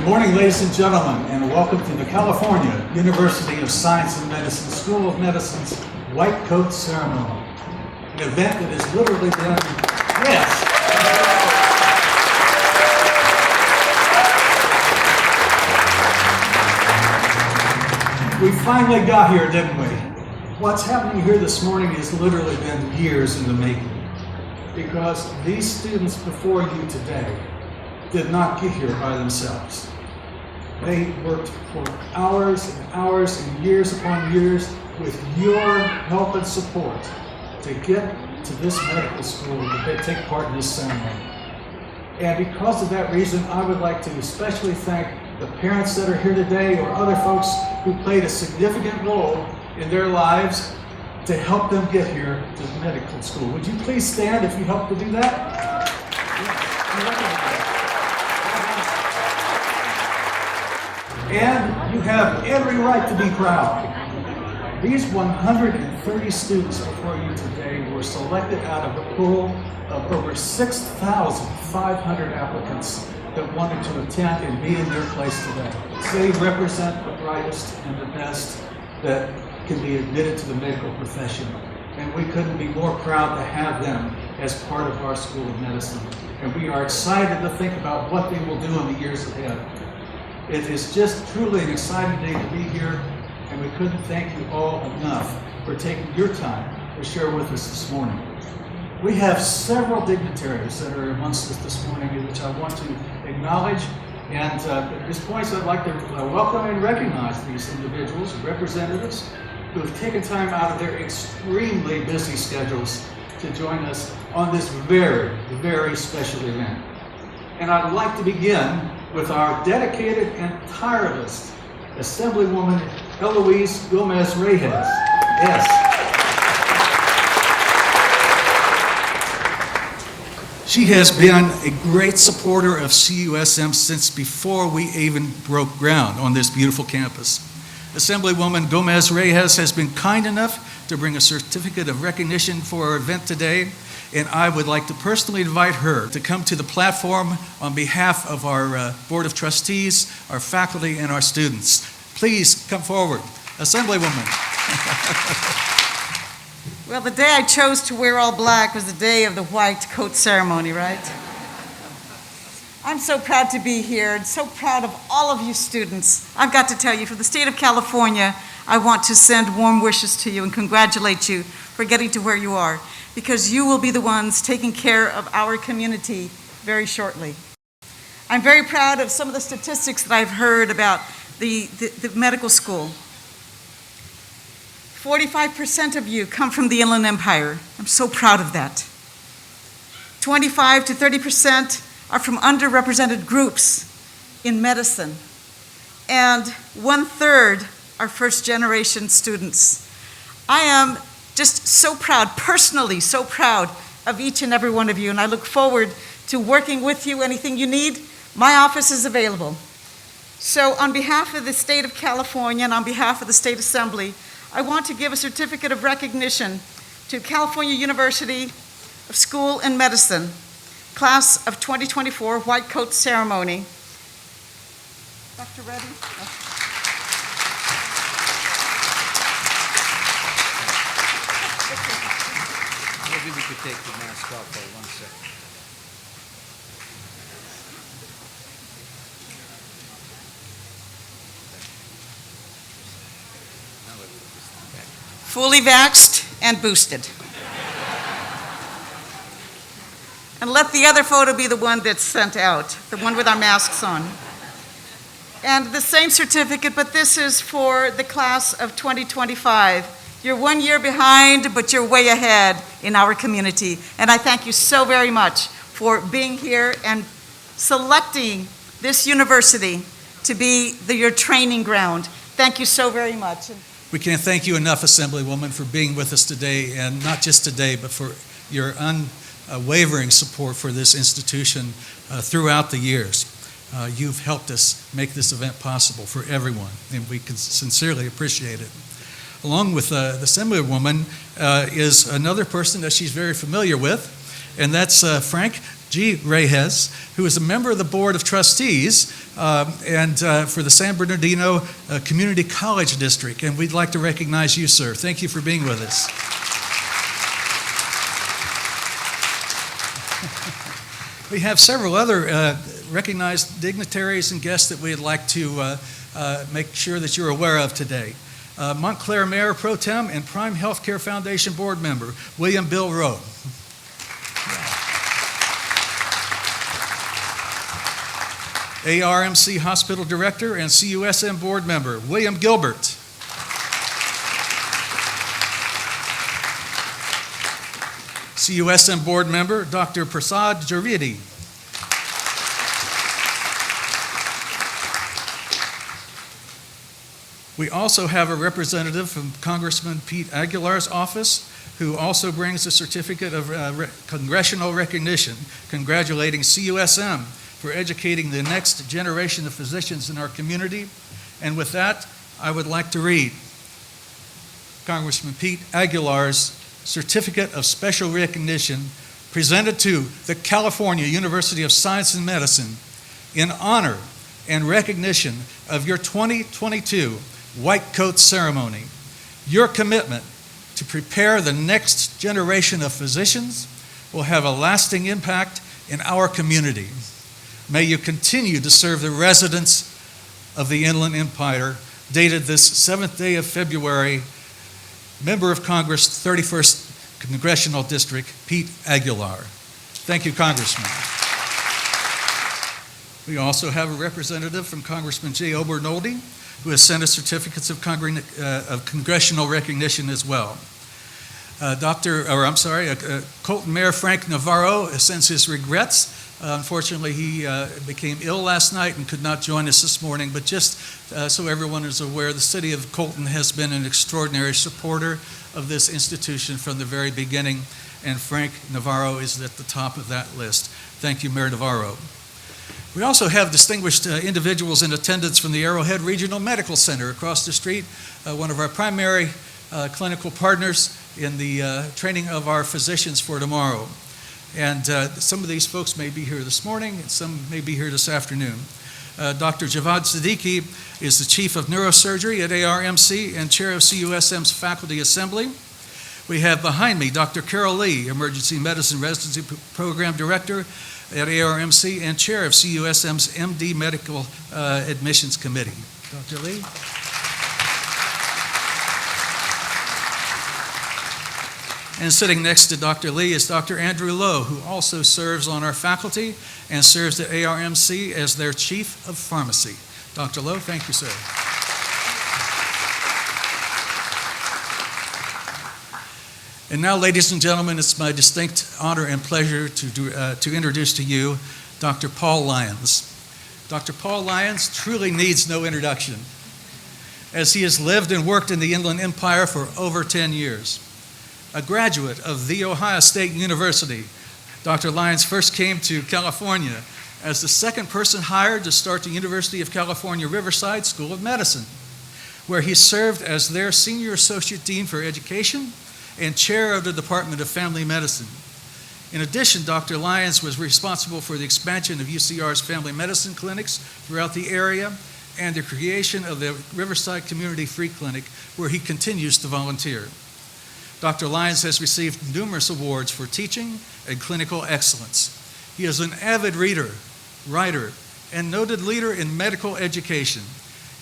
Good morning, ladies and gentlemen, and welcome to the California University of Science and Medicine School of Medicine's White Coat Ceremony, an event that has literally been, yes. We finally got here, didn't we? What's happening here this morning has literally been years in the making, because these students before you today did not get here by themselves. They worked for hours and hours and years upon years with your help and support to get to this medical school, to take part in this ceremony. And because of that reason, I would like to especially thank the parents that are here today or other folks who played a significant role in their lives to help them get here to medical school. Would you please stand if you helped to do that? And you have every right to be proud. These 130 students before you today were selected out of a pool of over 6,500 applicants that wanted to attend and be in their place today. They represent the brightest and the best that can be admitted to the medical profession. And we couldn't be more proud to have them as part of our School of Medicine. And we are excited to think about what they will do in the years ahead. It is just truly an exciting day to be here, and we couldn't thank you all enough for taking your time to share with us this morning. We have several dignitaries that are amongst us this morning, which I want to acknowledge. And at this point, I'd like to welcome and recognize these individuals, representatives, who have taken time out of their extremely busy schedules to join us on this very, very special event. And I'd like to begin with our dedicated and tireless Assemblywoman Eloise Gomez-Reyes. Yes. She has been a great supporter of CUSM since before we even broke ground on this beautiful campus. Assemblywoman Gomez-Reyes has been kind enough to bring a certificate of recognition for our event today, and I would like to personally invite her to come to the platform on behalf of our Board of Trustees, our faculty, and our students. Please come forward. Assemblywoman. Well, the day I chose to wear all black was the day of the white coat ceremony, right? I'm so proud to be here and so proud of all of you students. I've got to tell you, for the state of California, I want to send warm wishes to you and congratulate you for getting to where you are, because you will be the ones taking care of our community very shortly. I'm very proud of some of the statistics that I've heard about the medical school. 45% of you come from the Inland Empire. I'm so proud of that. 25 to 30% are from underrepresented groups in medicine. And 1/3 are first-generation students. I am just so proud, personally so proud of each and every one of you, and I look forward to working with you. Anything you need, my office is available. So on behalf of the state of California and on behalf of the State Assembly, I want to give a certificate of recognition to California University of School in Medicine, class of 2024 White Coat Ceremony. Dr. Reddy? Maybe we could take the mask off for 1 second. Fully vaxxed and boosted. And let the other photo be the one that's sent out, the one with our masks on. And the same certificate, but this is for the class of 2025. You're 1 year behind, but you're way ahead in our community. And I thank you so very much for being here and selecting this university to be your training ground. Thank you so very much. We can't thank you enough, Assemblywoman, for being with us today, and not just today, but for your unwavering support for this institution throughout the years. You've helped us make this event possible for everyone, and we can sincerely appreciate it. Along with the Assemblywoman is another person that she's very familiar with, and that's Frank G. Reyes, who is a member of the Board of Trustees for the San Bernardino Community College District. And we'd like to recognize you, sir. Thank you for being with us. We have several other recognized dignitaries and guests that we'd like to make sure that you're aware of today. Montclair Mayor Pro Tem and Prime Healthcare Foundation Board Member, William Bill Rowe. ARMC Hospital Director and CUSM Board Member, William Gilbert. CUSM Board Member, Dr. Prasad Javedi. We also have a representative from Congressman Pete Aguilar's office, who also brings a certificate of congressional recognition, congratulating CUSM for educating the next generation of physicians in our community. And with that, I would like to read Congressman Pete Aguilar's Certificate of Special Recognition presented to the California University of Science and Medicine in honor and recognition of your 2022 White Coat Ceremony. Your commitment to prepare the next generation of physicians will have a lasting impact in our community. May you continue to serve the residents of the Inland Empire. Dated this 7th day of February, Member of Congress, 31st Congressional District, Pete Aguilar. Thank you, Congressman. We also have a representative from Congressman Jay Obernolte, who has sent us certificates of congressional recognition as well. Colton Mayor Frank Navarro sends his regrets. Unfortunately, he became ill last night and could not join us this morning, but just so everyone is aware, the city of Colton has been an extraordinary supporter of this institution from the very beginning, and Frank Navarro is at the top of that list. Thank you, Mayor Navarro. We also have distinguished individuals in attendance from the Arrowhead Regional Medical Center across the street, one of our primary clinical partners in the training of our physicians for tomorrow. And some of these folks may be here this morning, and some may be here this afternoon. Dr. Javad Siddiqui is the Chief of Neurosurgery at ARMC and Chair of CUSM's Faculty Assembly. We have behind me Dr. Carol Lee, Emergency Medicine Residency Program Director at ARMC and Chair of CUSM's MD Medical Admissions Committee. Dr. Lee. And sitting next to Dr. Lee is Dr. Andrew Lowe, who also serves on our faculty and serves at ARMC as their Chief of Pharmacy. Dr. Lowe, thank you, sir. And now, ladies and gentlemen, it's my distinct honor and pleasure to introduce to you Dr. Paul Lyons. Dr. Paul Lyons truly needs no introduction, as he has lived and worked in the Inland Empire for over 10 years. A graduate of The Ohio State University, Dr. Lyons first came to California as the second person hired to start the University of California Riverside School of Medicine, where he served as their Senior Associate Dean for Education and Chair of the Department of Family Medicine. In addition, Dr. Lyons was responsible for the expansion of UCR's family medicine clinics throughout the area and the creation of the Riverside Community Free Clinic, where he continues to volunteer. Dr. Lyons has received numerous awards for teaching and clinical excellence. He is an avid reader, writer, and noted leader in medical education.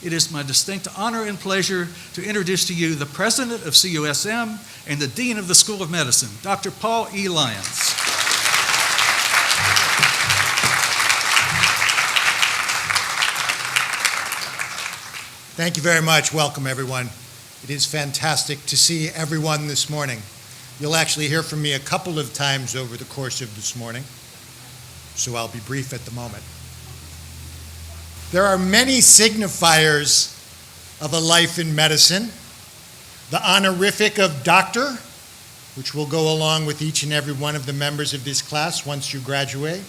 It is my distinct honor and pleasure to introduce to you the President of CUSM and the Dean of the School of Medicine, Dr. Paul E. Lyons. Thank you very much. Welcome, everyone. It is fantastic to see everyone this morning. You'll actually hear from me a couple of times over the course of this morning, so I'll be brief at the moment. There are many signifiers of a life in medicine. The honorific of doctor, which will go along with each and every one of the members of this class once you graduate.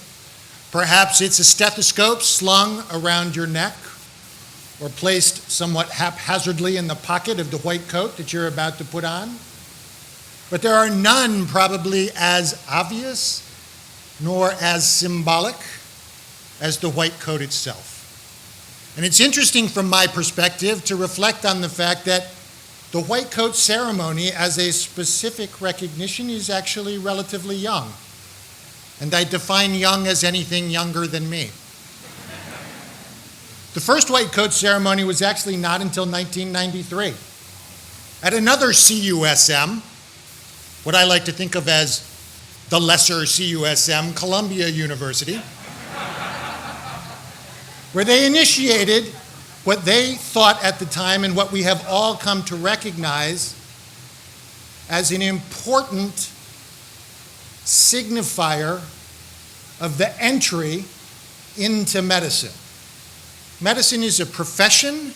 Perhaps it's a stethoscope slung around your neck or placed somewhat haphazardly in the pocket of the white coat that you're about to put on. But there are none probably as obvious, nor as symbolic as the white coat itself. And it's interesting from my perspective to reflect on the fact that the white coat ceremony as a specific recognition is actually relatively young. And I define young as anything younger than me. The first white coat ceremony was actually not until 1993. At another CUSM, what I like to think of as the lesser CUSM, Columbia University, where they initiated what they thought at the time and what we have all come to recognize as an important signifier of the entry into medicine. Medicine is a profession,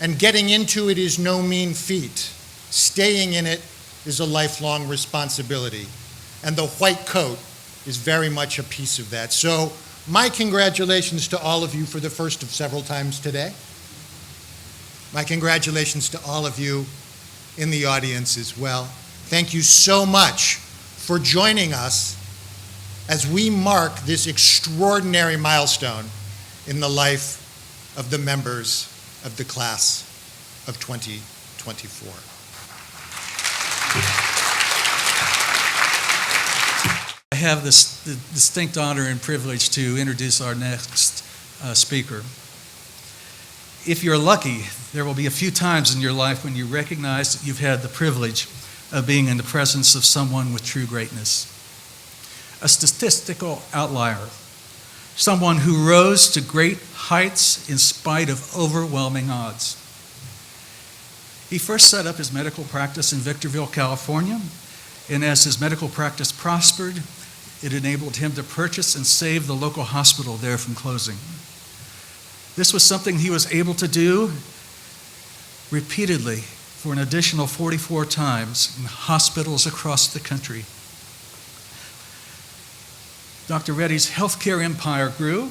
and getting into it is no mean feat. Staying in it is a lifelong responsibility, and the white coat is very much a piece of that. So my congratulations to all of you for the first of several times today. My congratulations to all of you in the audience as well. Thank you so much for joining us as we mark this extraordinary milestone in the life of the members of the class of 2024. I have the distinct honor and privilege to introduce our next speaker. If you're lucky, there will be a few times in your life when you recognize that you've had the privilege of being in the presence of someone with true greatness. A statistical outlier, someone who rose to great heights in spite of overwhelming odds. He first set up his medical practice in Victorville, California, and as his medical practice prospered, it enabled him to purchase and save the local hospital there from closing. This was something he was able to do repeatedly for an additional 44 times in hospitals across the country. Dr. Reddy's healthcare empire grew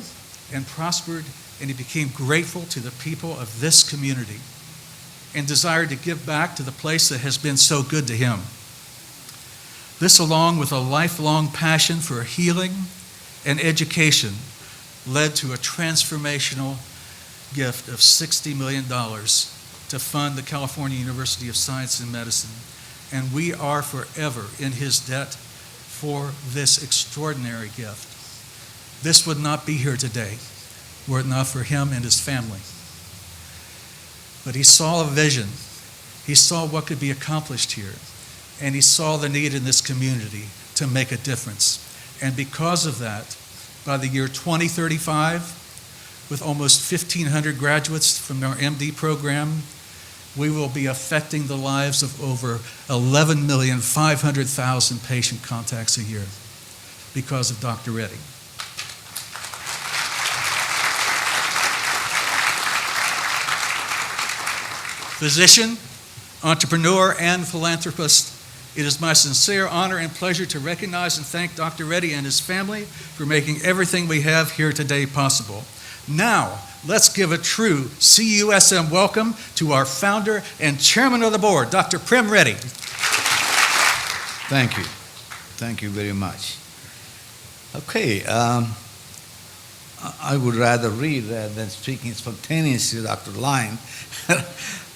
and prospered, and he became grateful to the people of this community and desired to give back to the place that has been so good to him. This, along with a lifelong passion for healing and education, led to a transformational gift of $60 million to fund the California University of Science and Medicine. And we are forever in his debt for this extraordinary gift. This would not be here today were it not for him and his family. But he saw a vision. He saw what could be accomplished here. And he saw the need in this community to make a difference. And because of that, by the year 2035, with almost 1,500 graduates from our MD program, we will be affecting the lives of over 11,500,000 patient contacts a year because of Dr. Reddy. Physician, entrepreneur, and philanthropist, it is my sincere honor and pleasure to recognize and thank Dr. Reddy and his family for making everything we have here today possible. Now, let's give a true CUSM welcome to our founder and chairman of the board, Dr. Prem Reddy. Thank you. Thank you very much. Okay, I would rather read rather than speaking spontaneously, Dr. Lyon.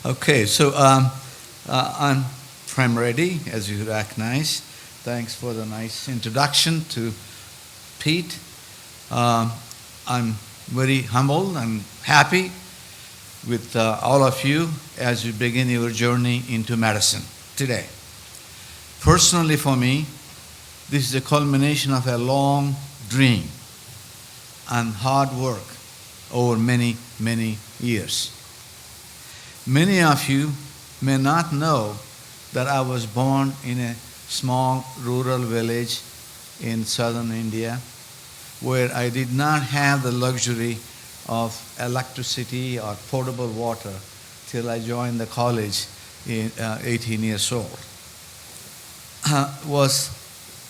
Okay, so I'm Prem Reddy, as you recognize. Thanks for the nice introduction to Pete. I'm very humbled and happy with all of you as you begin your journey into medicine today. Personally for me, this is a culmination of a long dream and hard work over many, many years. Many of you may not know that I was born in a small rural village in southern India where I did not have the luxury of electricity or potable water till I joined the college in 18 years old. I was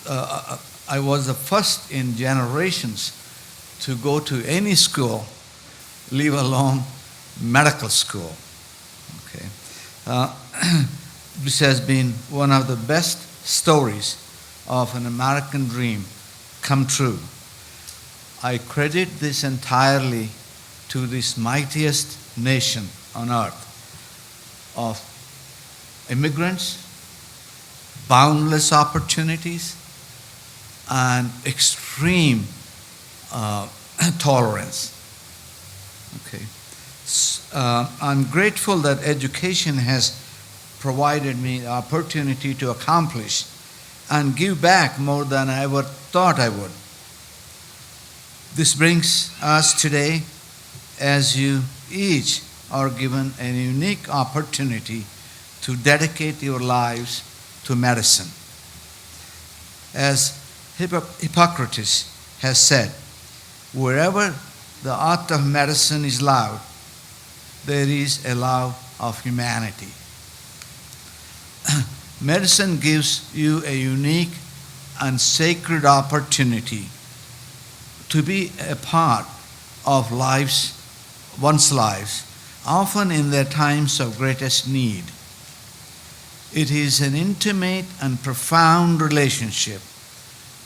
the first in generations to go to any school, leave alone medical school. Okay. This has been one of the best stories of an American dream come true. I credit this entirely to this mightiest nation on earth of immigrants, boundless opportunities, and extreme tolerance. Okay. I'm grateful that education has provided me the opportunity to accomplish and give back more than I ever thought I would. This brings us today, as you each are given a unique opportunity to dedicate your lives to medicine. As Hippocratic has said, wherever the art of medicine is loved, there is a love of humanity. Medicine gives you a unique and sacred opportunity to be a part of one's lives, often in their times of greatest need. It is an intimate and profound relationship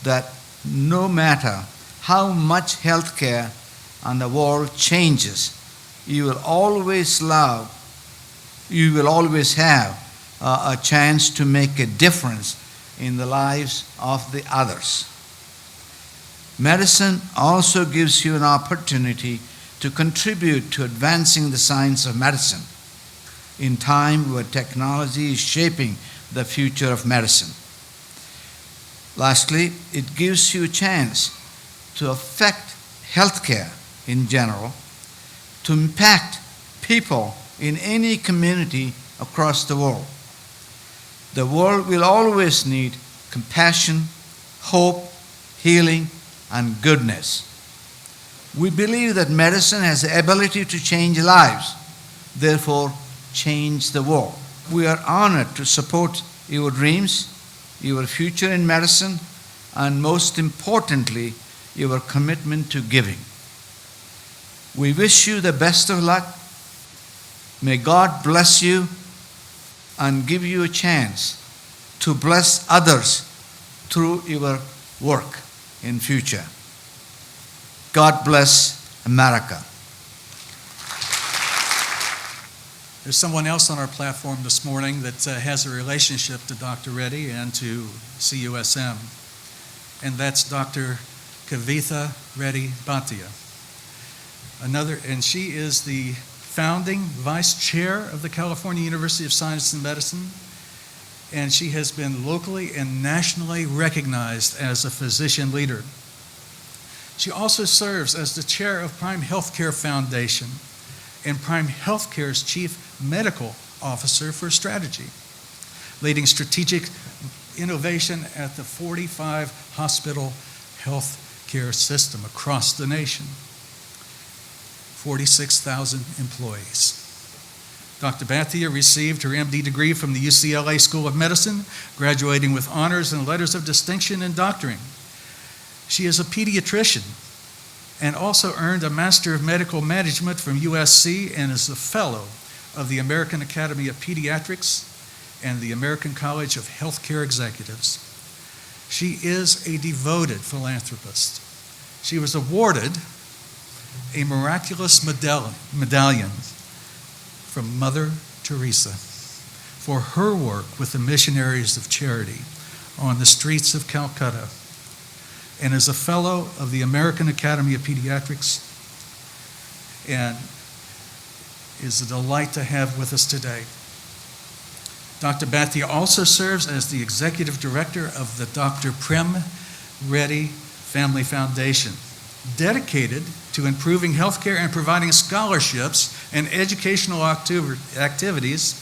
that no matter how much healthcare and the world changes, you will always have a chance to make a difference in the lives of the others. Medicine also gives you an opportunity to contribute to advancing the science of medicine in time where technology is shaping the future of medicine. Lastly, it gives you a chance to affect healthcare in general, to impact people in any community across the world. The world will always need compassion, hope, healing, and goodness. We believe that medicine has the ability to change lives, therefore change the world. We are honored to support your dreams, your future in medicine, and most importantly, your commitment to giving. We wish you the best of luck. May God bless you and give you a chance to bless others through your work in future. God bless America. There's someone else on our platform this morning that has a relationship to Dr. Reddy and to CUSM, and that's Dr. Kavitha Reddy Bhatia. And she is the founding vice chair of the California University of Science and Medicine, and she has been locally and nationally recognized as a physician leader. She also serves as the chair of Prime Healthcare Foundation and Prime Healthcare's chief medical officer for strategy, leading strategic innovation at the 45 hospital healthcare system across the nation. 46,000 employees. Dr. Bhatia received her MD degree from the UCLA School of Medicine, graduating with honors and letters of distinction in doctoring. She is a pediatrician and also earned a Master of Medical Management from USC and is a fellow of the American Academy of Pediatrics and the American College of Healthcare Executives. She is a devoted philanthropist. She was awarded a miraculous medallion from Mother Teresa for her work with the missionaries of charity on the streets of Calcutta, and is a fellow of the American Academy of Pediatrics, and is a delight to have with us today. Dr. Bhatia also serves as the executive director of the Dr. Prem Reddy Family Foundation, dedicated to improving healthcare and providing scholarships and educational activities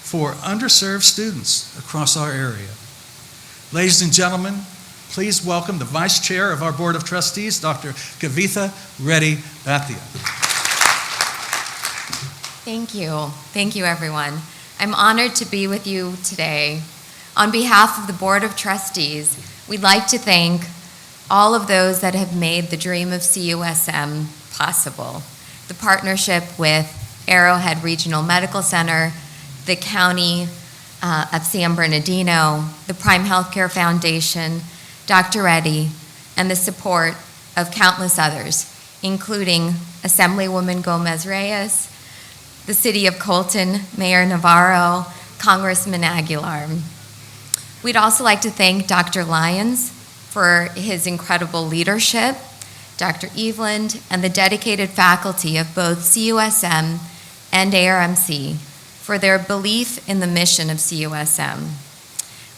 for underserved students across our area. Ladies and gentlemen, please welcome the Vice Chair of our Board of Trustees, Dr. Kavitha Reddy Bhatia. Thank you. Thank you, everyone. I'm honored to be with you today. On behalf of the Board of Trustees, we'd like to thank all of those that have made the dream of CUSM possible. The partnership with Arrowhead Regional Medical Center, the County of San Bernardino, the Prime Healthcare Foundation, Dr. Reddy, and the support of countless others, including Assemblywoman Gomez-Reyes, the City of Colton, Mayor Navarro, Congressman Aguilar. We'd also like to thank Dr. Lyons for his incredible leadership, Dr. Eveland, and the dedicated faculty of both CUSM and ARMC for their belief in the mission of CUSM.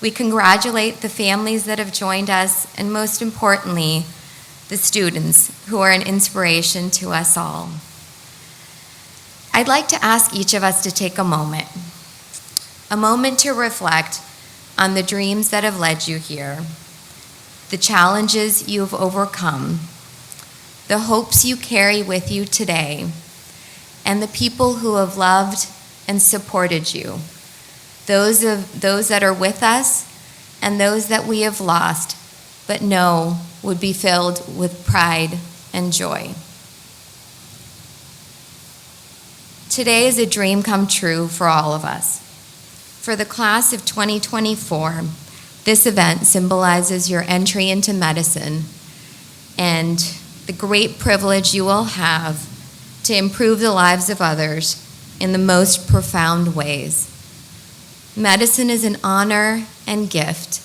We congratulate the families that have joined us, and most importantly, the students who are an inspiration to us all. I'd like to ask each of us to take a moment to reflect on the dreams that have led you here, the challenges you have overcome, the hopes you carry with you today, and the people who have loved and supported you, those that are with us and those that we have lost, but know would be filled with pride and joy. Today is a dream come true for all of us. For the class of 2024, this event symbolizes your entry into medicine and the great privilege you will have to improve the lives of others in the most profound ways. Medicine is an honor and gift.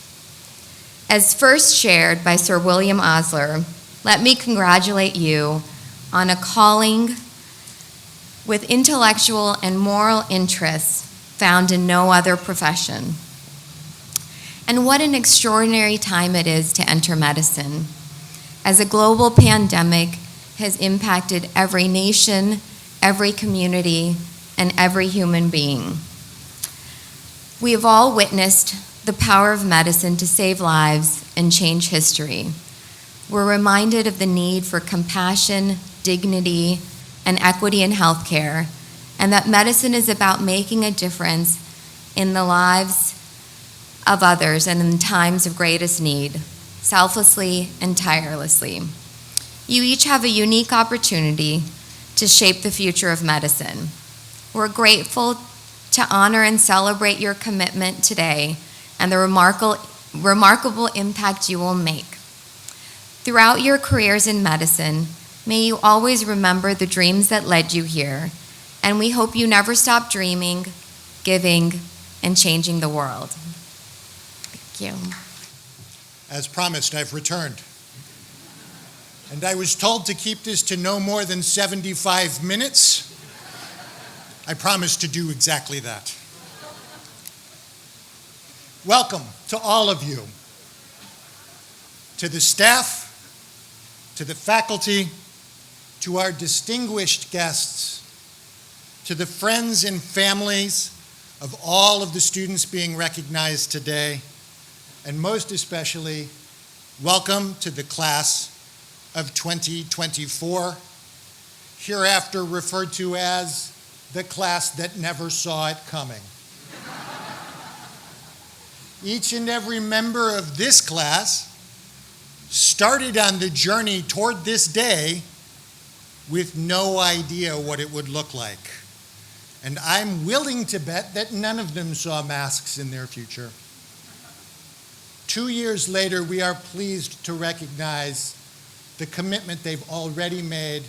As first shared by Sir William Osler, let me congratulate you on a calling with intellectual and moral interests found in no other profession. And what an extraordinary time it is to enter medicine, as a global pandemic has impacted every nation, every community, and every human being. We have all witnessed the power of medicine to save lives and change history. We're reminded of the need for compassion, dignity, and equity in healthcare, and that medicine is about making a difference in the lives of others and in times of greatest need, selflessly and tirelessly. You each have a unique opportunity to shape the future of medicine. We're grateful to honor and celebrate your commitment today and the remarkable impact you will make. Throughout your careers in medicine, may you always remember the dreams that led you here, and we hope you never stop dreaming, giving, and changing the world. Thank you. As promised, I've returned. And I was told to keep this to no more than 75 minutes. I promise to do exactly that. Welcome to all of you, to the staff, to the faculty, to our distinguished guests, to the friends and families of all of the students being recognized today, and most especially, welcome to the class of 2024, hereafter referred to as the class that never saw it coming. Each and every member of this class started on the journey toward this day with no idea what it would look like. And I'm willing to bet that none of them saw masks in their future. 2 years later, we are pleased to recognize the commitment they've already made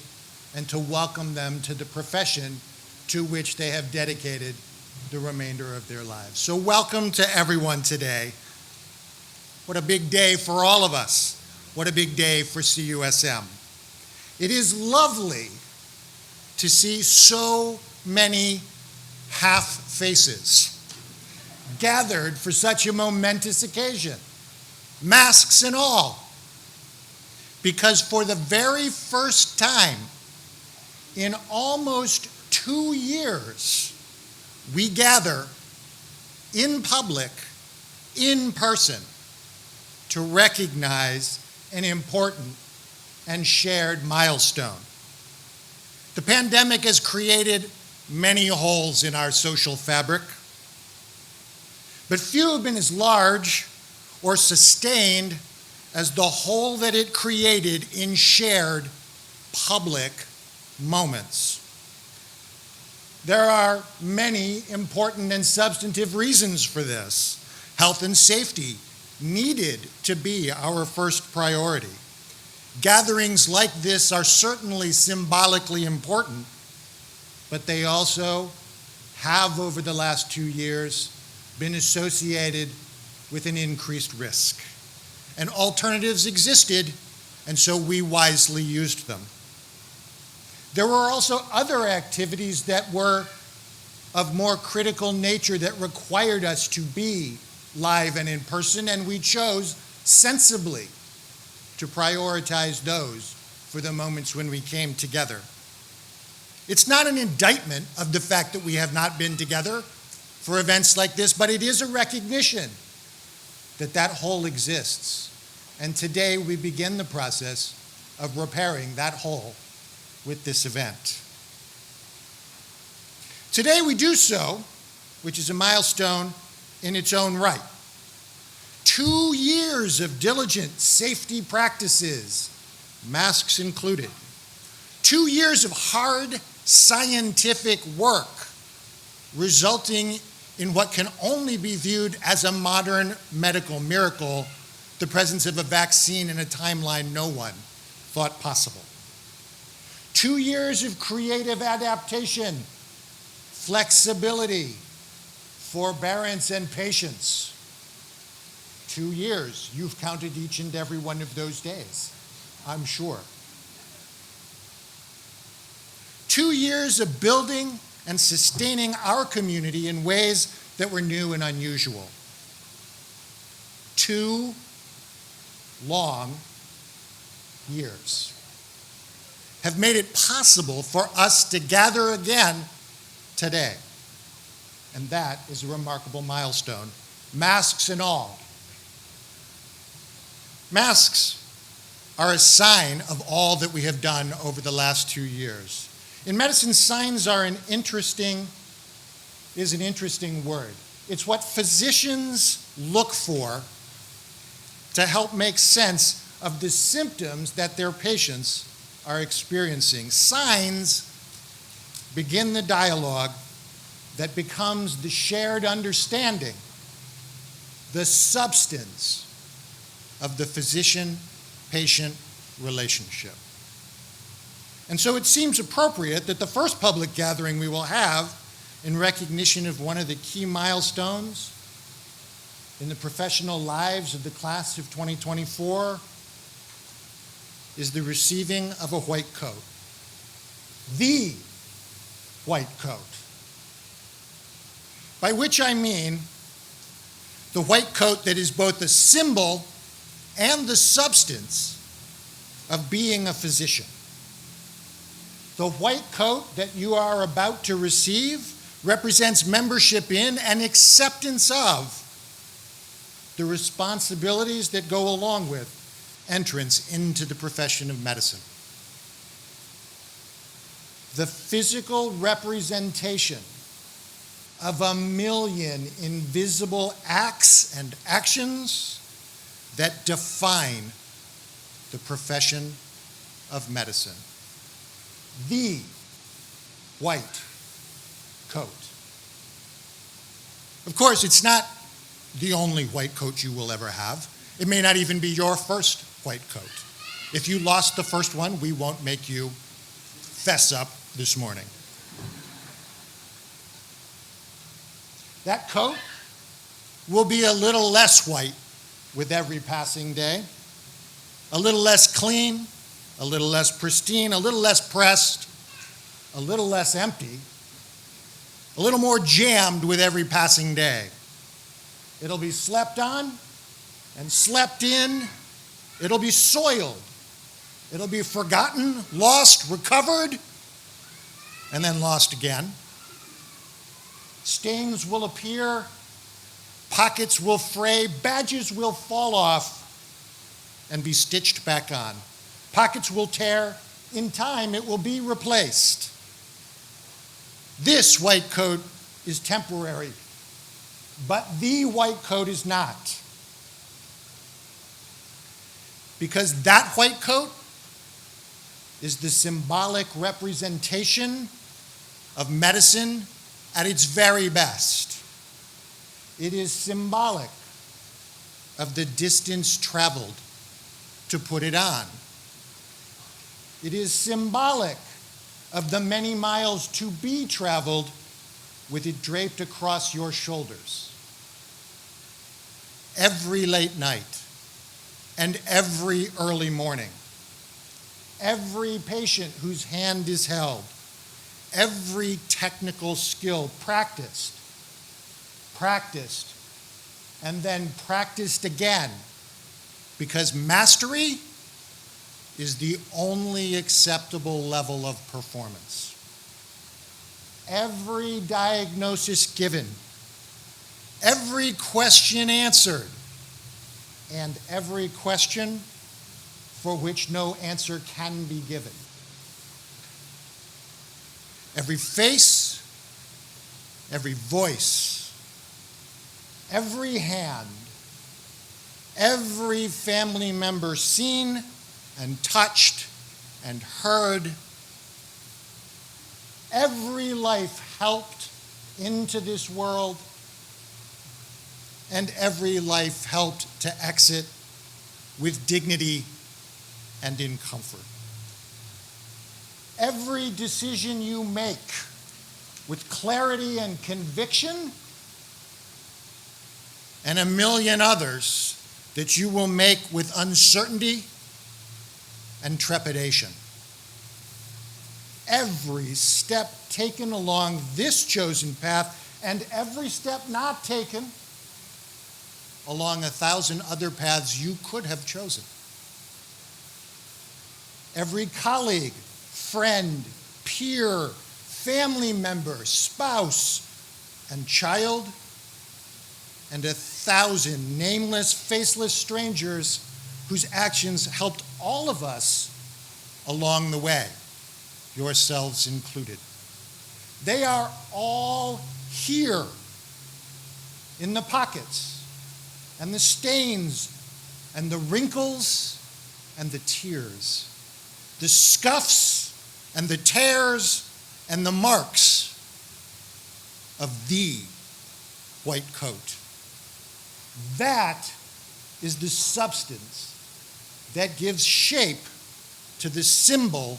and to welcome them to the profession to which they have dedicated the remainder of their lives. So welcome to everyone today. What a big day for all of us. What a big day for CUSM. It is lovely to see so many half faces gathered for such a momentous occasion, masks and all, because for the very first time in almost 2 years, we gather in public, in person, to recognize an important and shared milestone. The pandemic has created many holes in our social fabric, but few have been as large or sustained as the hole that it created in shared public moments. There are many important and substantive reasons for this. Health and safety needed to be our first priority. Gatherings like this are certainly symbolically important, but they also have, over the last 2 years, been associated with an increased risk. And alternatives existed, and so we wisely used them. There were also other activities that were of more critical nature that required us to be live and in person, and we chose sensibly to prioritize those for the moments when we came together. It's not an indictment of the fact that we have not been together for events like this, but it is a recognition that that hole exists. And today we begin the process of repairing that hole with this event. Today we do so, which is a milestone in its own right. 2 years of diligent safety practices, masks included. 2 years of hard scientific work, resulting in what can only be viewed as a modern medical miracle, the presence of a vaccine in a timeline no one thought possible. 2 years of creative adaptation, flexibility, forbearance, and patience. 2 years. You've counted each and every one of those days, I'm sure. 2 years of building and sustaining our community in ways that were new and unusual. 2 long years have made it possible for us to gather again today. And that is a remarkable milestone, masks and all. Masks are a sign of all that we have done over the last 2 years. In medicine, signs are an interesting word. It's what physicians look for to help make sense of the symptoms that their patients are experiencing. Signs begin the dialogue that becomes the shared understanding, the substance of the physician-patient relationship. And so it seems appropriate that the first public gathering we will have in recognition of one of the key milestones in the professional lives of the class of 2024 is the receiving of a white coat. The white coat. By which I mean the white coat that is both the symbol and the substance of being a physician. The white coat that you are about to receive represents membership in and acceptance of the responsibilities that go along with entrance into the profession of medicine. The physical representation of 1 million invisible acts and actions that define the profession of medicine. The white coat. Of course, it's not the only white coat you will ever have. It may not even be your first white coat. If you lost the first one, we won't make you fess up this morning. That coat will be a little less white with every passing day, a little less clean, a little less pristine, a little less pressed, a little less empty, a little more jammed with every passing day. It'll be slept on and slept in. It'll be soiled. It'll be forgotten, lost, recovered, and then lost again. Stains will appear, pockets will fray, badges will fall off and be stitched back on. Pockets will tear. In time, it will be replaced. This white coat is temporary, but the white coat is not. Because that white coat is the symbolic representation of medicine at its very best. It is symbolic of the distance traveled to put it on. It is symbolic of the many miles to be traveled with it draped across your shoulders. Every late night and every early morning, every patient whose hand is held, every technical skill practiced, and then practiced again, because mastery is the only acceptable level of performance. Every diagnosis given, every question answered, and every question for which no answer can be given. Every face, every voice, every hand, every family member seen and touched and heard, every life helped into this world, and every life helped to exit with dignity and in comfort. Every decision you make with clarity and conviction, and a million others that you will make with uncertainty and trepidation. Every step taken along this chosen path, and every step not taken along 1,000 other paths you could have chosen. Every colleague, friend, peer, family member, spouse, and child, and 1,000 nameless, faceless strangers whose actions helped all of us along the way, yourselves included. They are all here in the pockets and the stains and the wrinkles and the tears, the scuffs and the tears and the marks of the white coat. That is the substance that gives shape to the symbol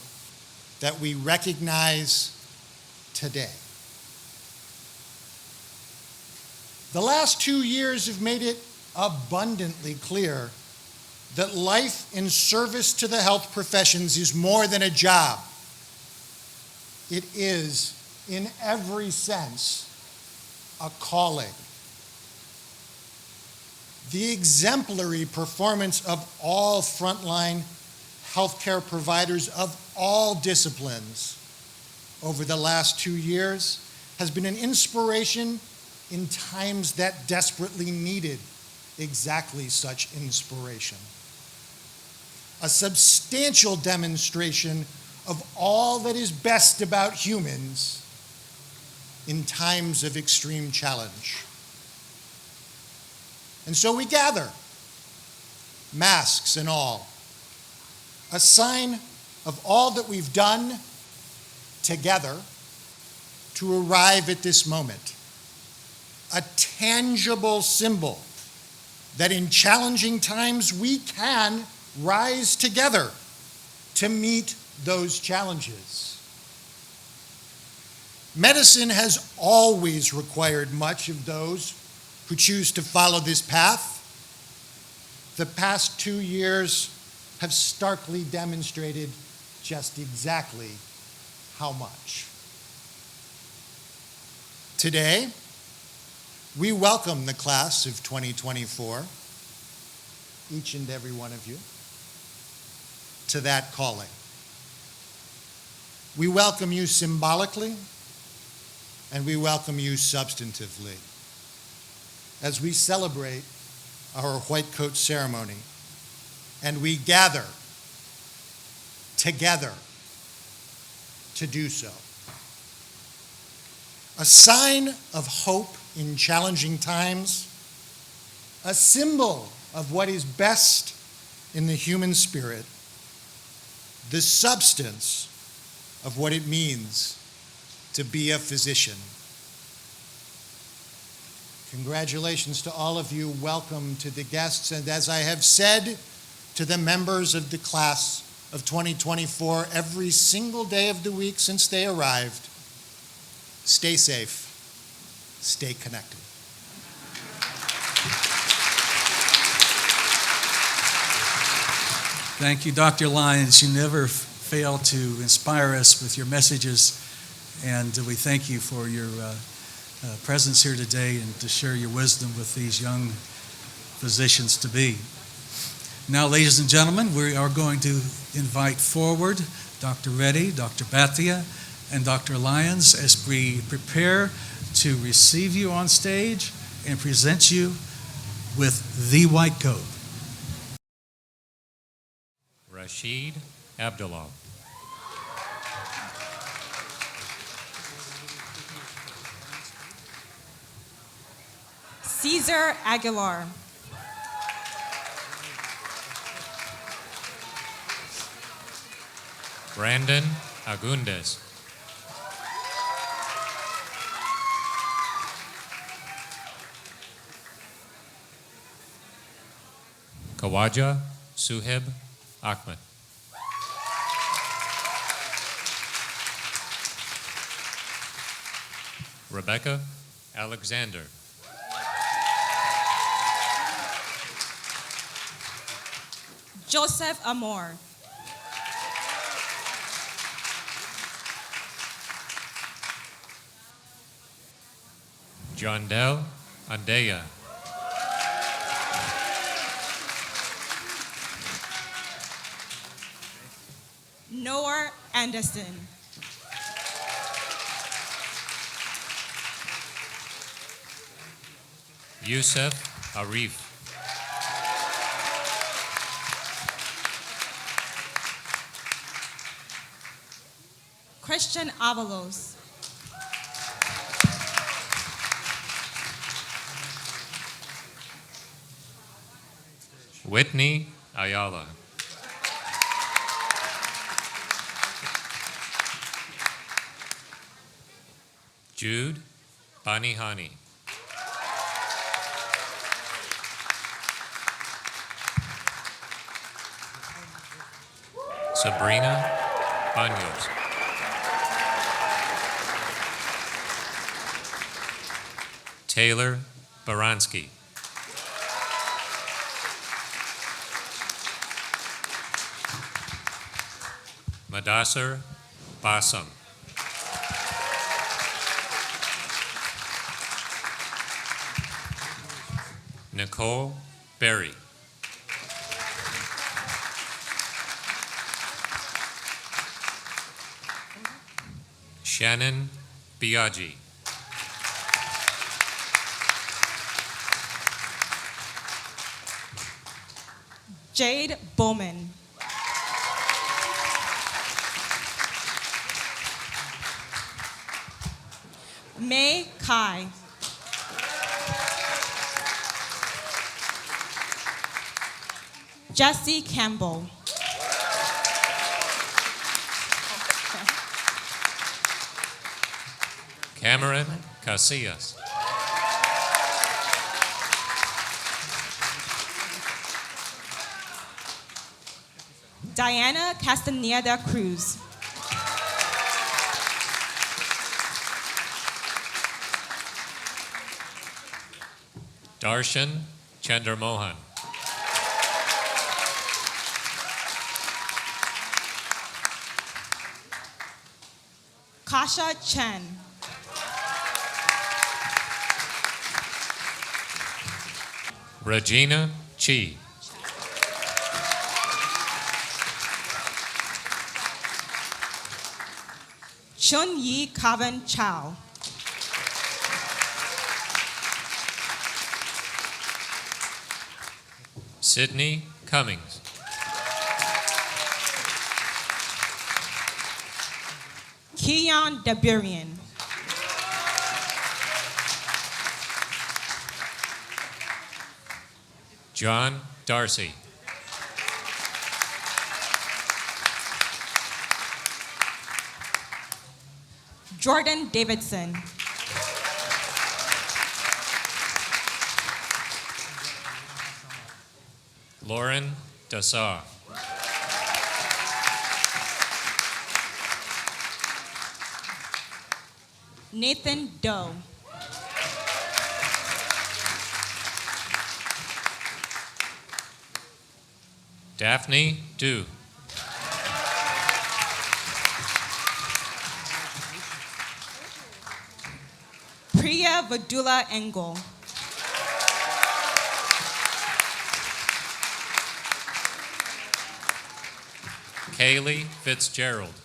that we recognize today. The last 2 years have made it abundantly clear that life in service to the health professions is more than a job. It is, in every sense, a calling. The exemplary performance of all frontline healthcare providers of all disciplines over the last 2 years has been an inspiration in times that desperately needed exactly such inspiration. A substantial demonstration of all that is best about humans in times of extreme challenge. And so we gather, masks and all, a sign of all that we've done together to arrive at this moment. A tangible symbol that in challenging times we can rise together to meet those challenges. Medicine has always required much of those who choose to follow this path. The past 2 years have starkly demonstrated just exactly how much. Today, we welcome the class of 2024, each and every one of you, to that calling. We welcome you symbolically, and we welcome you substantively as we celebrate our white coat ceremony and we gather together to do so. A sign of hope in challenging times, a symbol of what is best in the human spirit, the substance of what it means to be a physician. Congratulations to all of you. Welcome to the guests. And as I have said to the members of the class of 2024 every single day of the week since they arrived. Stay safe. Stay connected. Thank you, Dr. Lyons. You never fail to inspire us with your messages, and we thank you for your presence here today and to share your wisdom with these young physicians to be. Now, ladies and gentlemen, we are going to invite forward Dr. Reddy, Dr. Bhatia, and Dr. Lyons as we prepare to receive you on stage and present you with the white coat. Rashid Abdullah. Cesar Aguilar. Brandon Agundes. Kawaja Suheb Ahmed. Rebecca Alexander. Joseph Amor. John Del Andea. Noah Anderson. Yusuf Arif. Christian Avalos. Whitney Ayala. Jude Banihani. Sabrina Baños. Taylor Baranski. Madassar Bassam. Nicole Berry. Shannon Biaggi. Jade Bowman. May Kai. Jesse Campbell. Cameron Casillas. Diana Castaneda Cruz. Darshan Chandramohan. Kasha Chen. Regina Chi. Chun Yi Kavan Chow. Sydney Cummings. Keon Deburian. John Darcy. Jordan Davidson. Lauren Dassar. Nathan Doe. Daphne Du. Priya Vadula Engel. Kaylee Fitzgerald.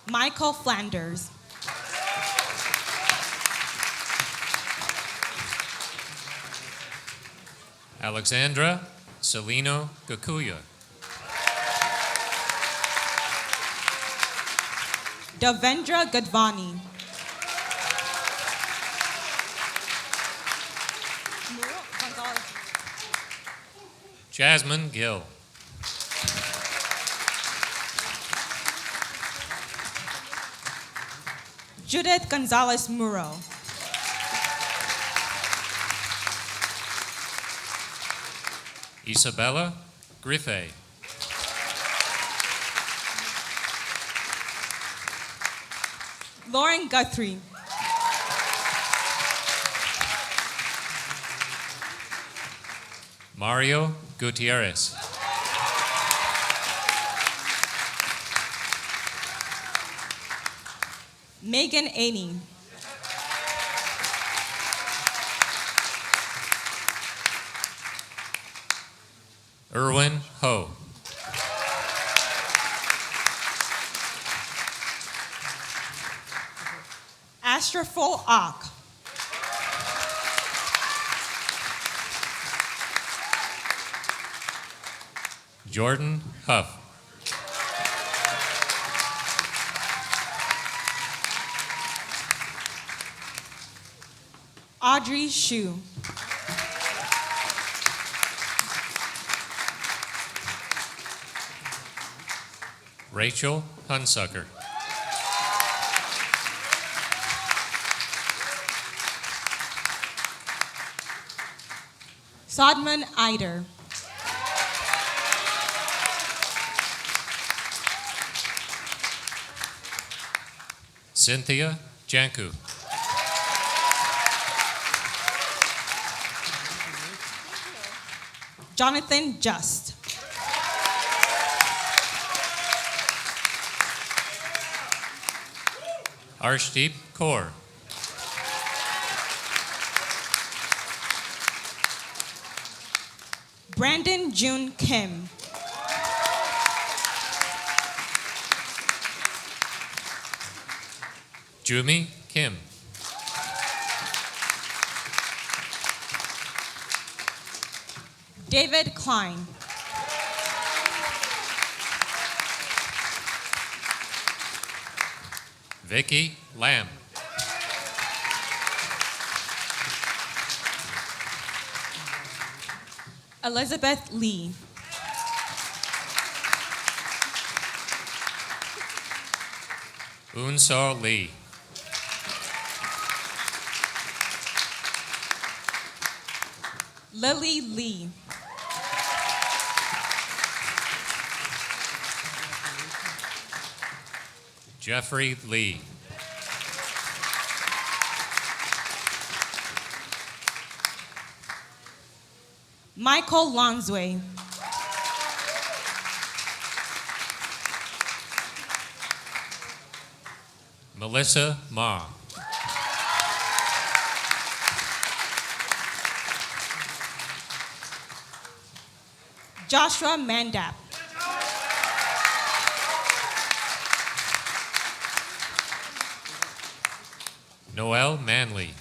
Michael Flanders. Alexandra Celino Gakuya. Davendra Gadvani. Jasmine Gill. Judith Gonzalez Muro. Isabella Griffey. Lauren Guthrie. Mario Gutierrez. Megan Aney. Erwin Ho. Astrafol Ock. Jordan Huff. Audrey Shu. Rachel Hunsucker. Sodman Eider. Cynthia Janku. Jonathan Just. Arshdeep Kaur. Brandon June Kim. Jumi Kim. David Klein. Vicky Lamb. Elizabeth Lee. Unsaw Lee. Lily Lee. Jeffrey Lee. Michael Lonsway. Melissa Ma. Joshua Mandap. Noel Manley.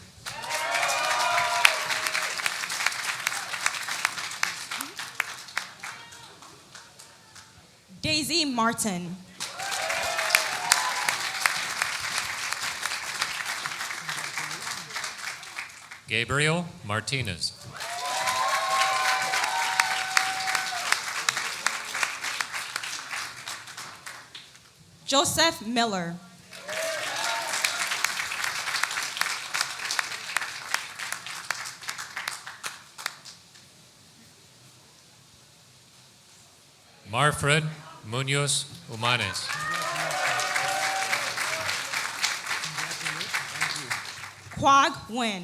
Daisy Martin. Gabriel Martinez. Joseph Miller. Marfred Munoz Humanes. Quag Nguyen.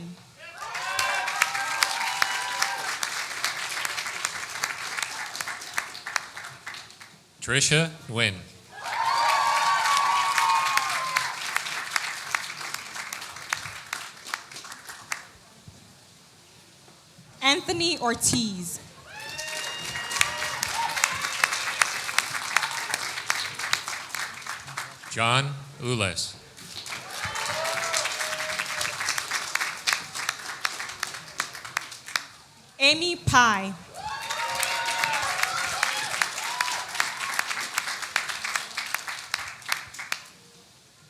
Trisha Nguyen. Anthony Ortiz. John Ules. Amy Pai.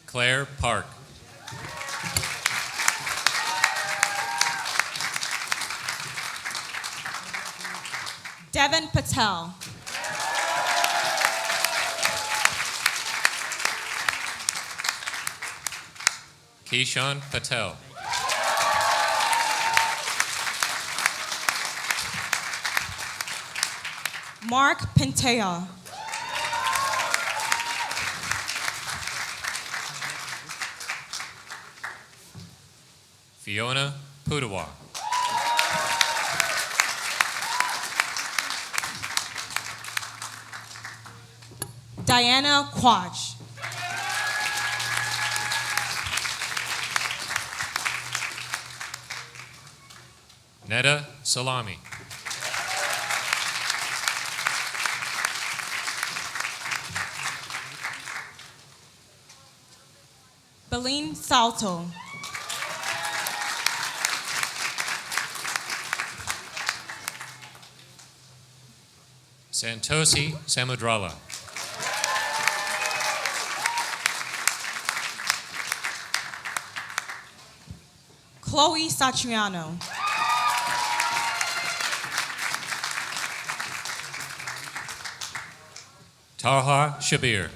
Claire Park. Devin Patel. Keyshawn Patel. Mark Pentea. Fiona Pudawa. Diana Quach. Netta Salami. Beline Salto. Santosi Samudrala. Chloe Satriano. Taha Shabir.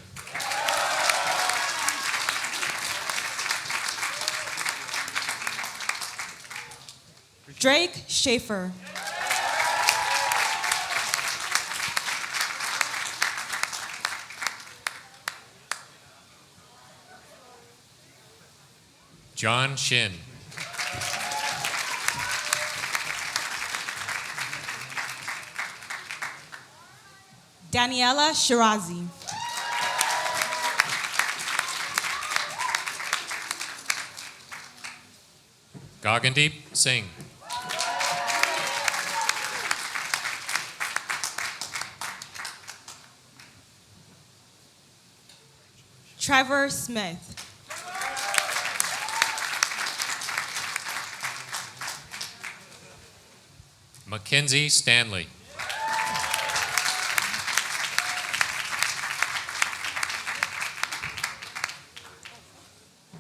Drake Schaefer. John Shin. Daniela Shirazi. Gagandeep Singh. Trevor Smith. Mackenzie Stanley.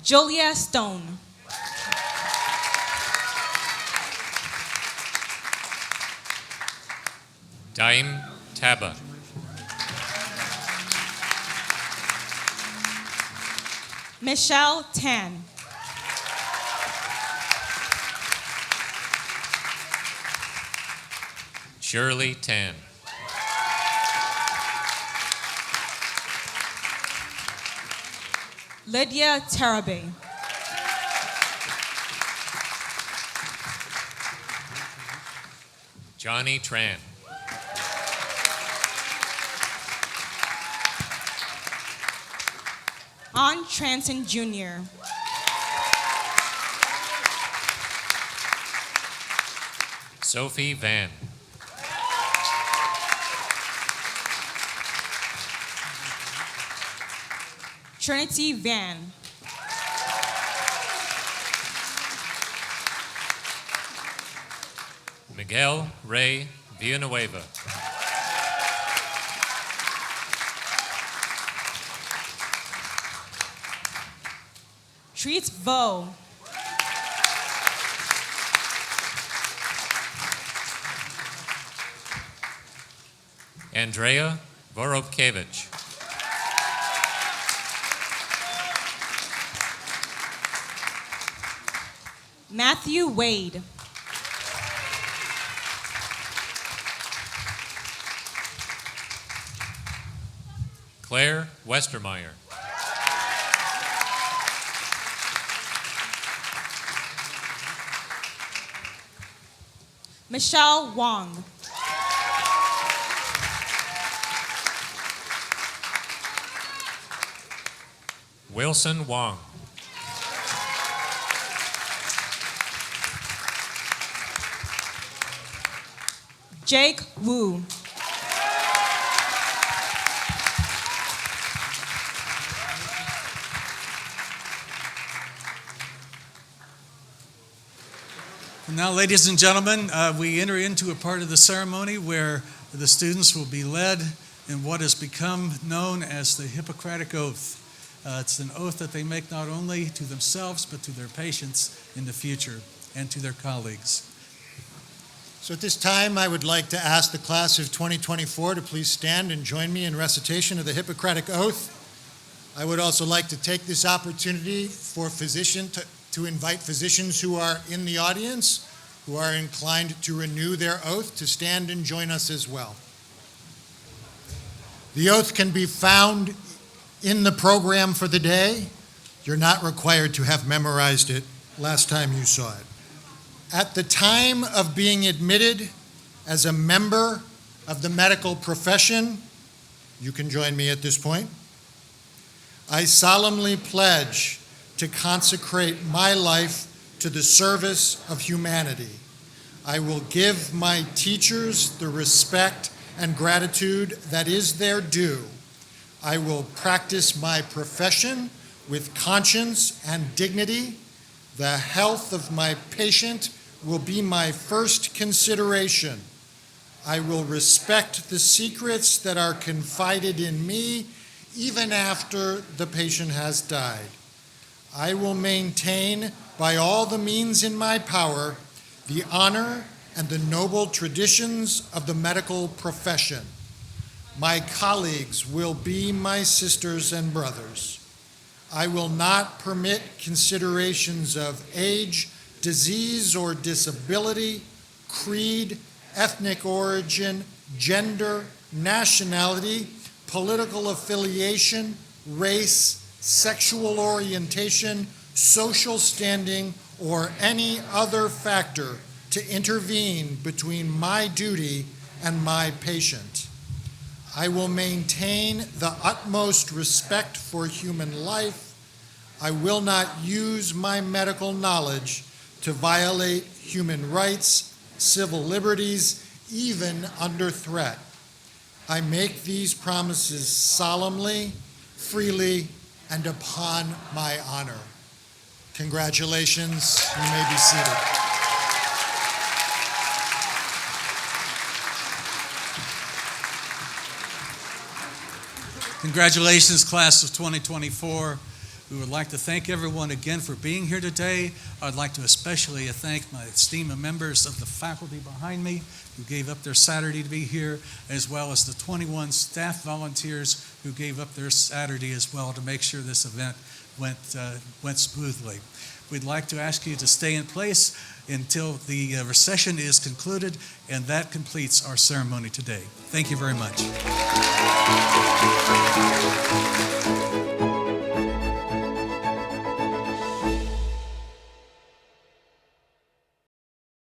Julia Stone. Daim Taba. Michelle Tan. Shirley Tan. Lydia Tarabe. Johnny Tran. On Transon Jr. Sophie Van. Trinity Van. Miguel Ray Villanueva. Treats Vo. Andrea Vorobkevich. Matthew Wade. Claire Westermeyer. Michelle Wong. Wilson Wong. Jake Wu. Now, ladies and gentlemen, we enter into a part of the ceremony where the students will be led in what has become known as the Hippocratic Oath. It's an oath that they make not only to themselves, but to their patients in the future and to their colleagues. So at this time, I would like to ask the class of 2024 to please stand and join me in recitation of the Hippocratic Oath. I would also like to take this opportunity for to invite physicians who are in the audience, who are inclined to renew their oath, to stand and join us as well. The oath can be found in the program for the day. You're not required to have memorized it last time you saw it. At the time of being admitted as a member of the medical profession, you can join me at this point, I solemnly pledge to consecrate my life to the service of humanity. I will give my teachers the respect and gratitude that is their due. I will practice my profession with conscience and dignity. The health of my patient will be my first consideration. I will respect the secrets that are confided in me even after the patient has died. I will maintain by all the means in my power the honor and the noble traditions of the medical profession. My colleagues will be my sisters and brothers. I will not permit considerations of age, disease or disability, creed, ethnic origin, gender, nationality, political affiliation, race, sexual orientation, social standing, or any other factor to intervene between my duty and my patient. I will maintain the utmost respect for human life. I will not use my medical knowledge to violate human rights, civil liberties, even under threat. I make these promises solemnly, freely, and upon my honor. Congratulations. You may be seated. Congratulations, class of 2024. We would like to thank everyone again for being here today. I'd like to especially thank my esteemed members of the faculty behind me who gave up their Saturday to be here, as well as the 21 staff volunteers who gave up their Saturday as well to make sure this event went smoothly. We'd like to ask you to stay in place until the recession is concluded, and that completes our ceremony today. Thank you very much.